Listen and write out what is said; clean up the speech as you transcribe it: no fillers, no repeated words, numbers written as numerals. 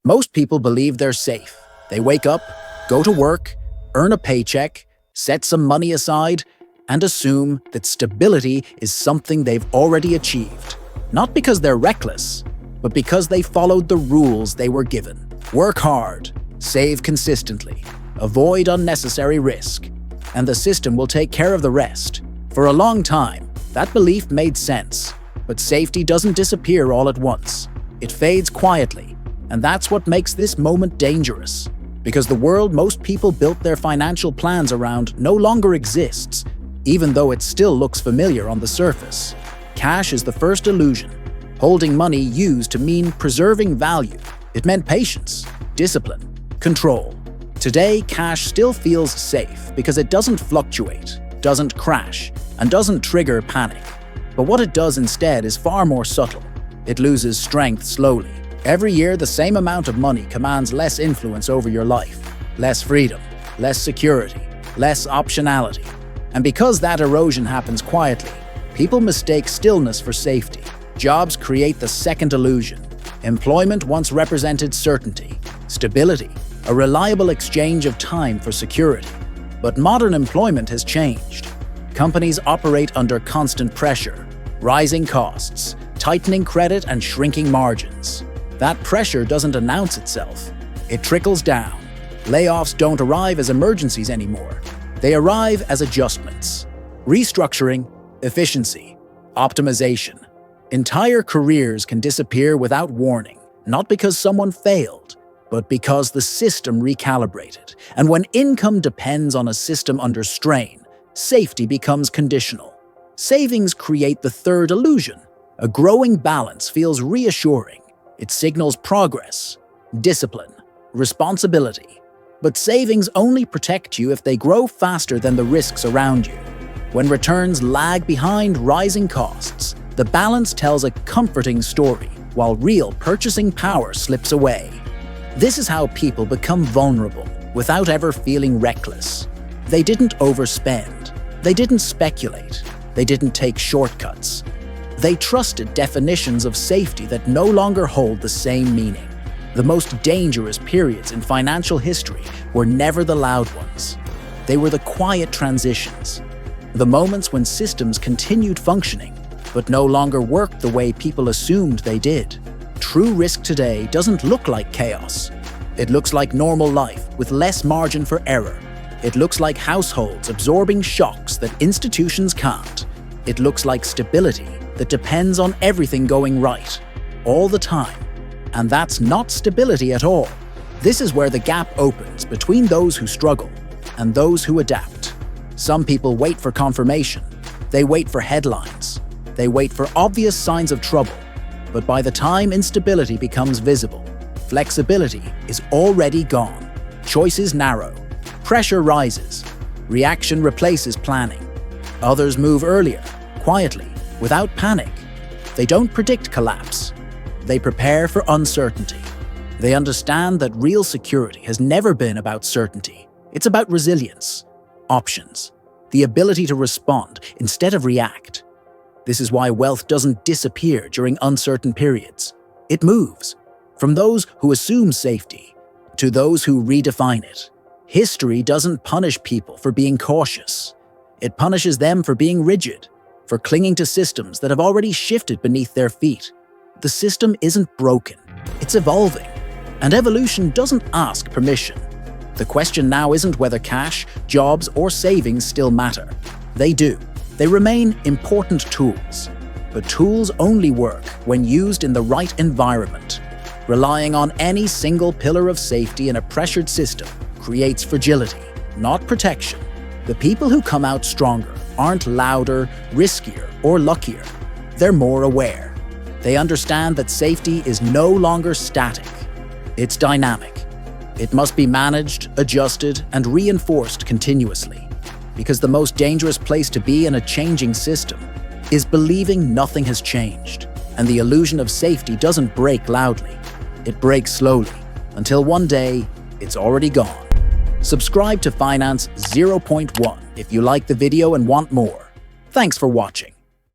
Most people believe they're safe. They wake up, go to work, earn a paycheck, set some money aside, and assume that stability is something they've already achieved. Not because they're reckless, but because they followed the rules they were given. Work hard, save consistently, avoid unnecessary risk, and the system will take care of the rest. For a long time, that belief made sense, but safety doesn't disappear all at once. It fades quietly, and that's what makes this moment dangerous. Because the world most people built their financial plans around no longer exists, even though it still looks familiar on the surface. Cash is the first illusion. Holding money used to mean preserving value. It meant patience, discipline, control. Today, cash still feels safe because it doesn't fluctuate, doesn't crash, and doesn't trigger panic. But what it does instead is far more subtle. It loses strength slowly. Every year, the same amount of money commands less influence over your life, less freedom, less security, less optionality. And because that erosion happens quietly, people mistake stillness for safety. Jobs create the second illusion. Employment once represented certainty, stability, a reliable exchange of time for security. But modern employment has changed. Companies operate under constant pressure, rising costs, tightening credit, and shrinking margins. That pressure doesn't announce itself. It trickles down. Layoffs don't arrive as emergencies anymore. They arrive as adjustments. Restructuring, efficiency, optimization. Entire careers can disappear without warning, not because someone failed, but because the system recalibrated. And when income depends on a system under strain, safety becomes conditional. Savings create the third illusion. A growing balance feels reassuring. It signals progress, discipline, responsibility. But savings only protect you if they grow faster than the risks around you. When returns lag behind rising costs, the balance tells a comforting story, while real purchasing power slips away. This is how people become vulnerable without ever feeling reckless. They didn't overspend. They didn't speculate. They didn't take shortcuts. They trusted definitions of safety that no longer hold the same meaning. The most dangerous periods in financial history were never the loud ones. They were the quiet transitions. The moments when systems continued functioning, but no longer worked the way people assumed they did. True risk today doesn't look like chaos. It looks like normal life with less margin for error. It looks like households absorbing shocks that institutions can't. It looks like stability that depends on everything going right, all the time. And that's not stability at all. This is where the gap opens between those who struggle and those who adapt. Some people wait for confirmation. They wait for headlines. They wait for obvious signs of trouble. But by the time instability becomes visible, flexibility is already gone. Choices narrow. Pressure rises. Reaction replaces planning. Others move earlier, quietly, without panic. They don't predict collapse. They prepare for uncertainty. They understand that real security has never been about certainty. It's about resilience, options, the ability to respond instead of react. This is why wealth doesn't disappear during uncertain periods. It moves from those who assume safety to those who redefine it. History doesn't punish people for being cautious. It punishes them for being rigid, for clinging to systems that have already shifted beneath their feet. The system isn't broken, it's evolving. And evolution doesn't ask permission. The question now isn't whether cash, jobs, or savings still matter. They do. They remain important tools. But tools only work when used in the right environment. Relying on any single pillar of safety in a pressured system creates fragility, not protection. The people who come out stronger aren't louder, riskier, or luckier. They're more aware. They understand that safety is no longer static. It's dynamic. It must be managed, adjusted, and reinforced continuously. Because the most dangerous place to be in a changing system is believing nothing has changed. And the illusion of safety doesn't break loudly. It breaks slowly, until one day, it's already gone. Subscribe to Finance 0.1 if you like the video and want more. Thanks for watching.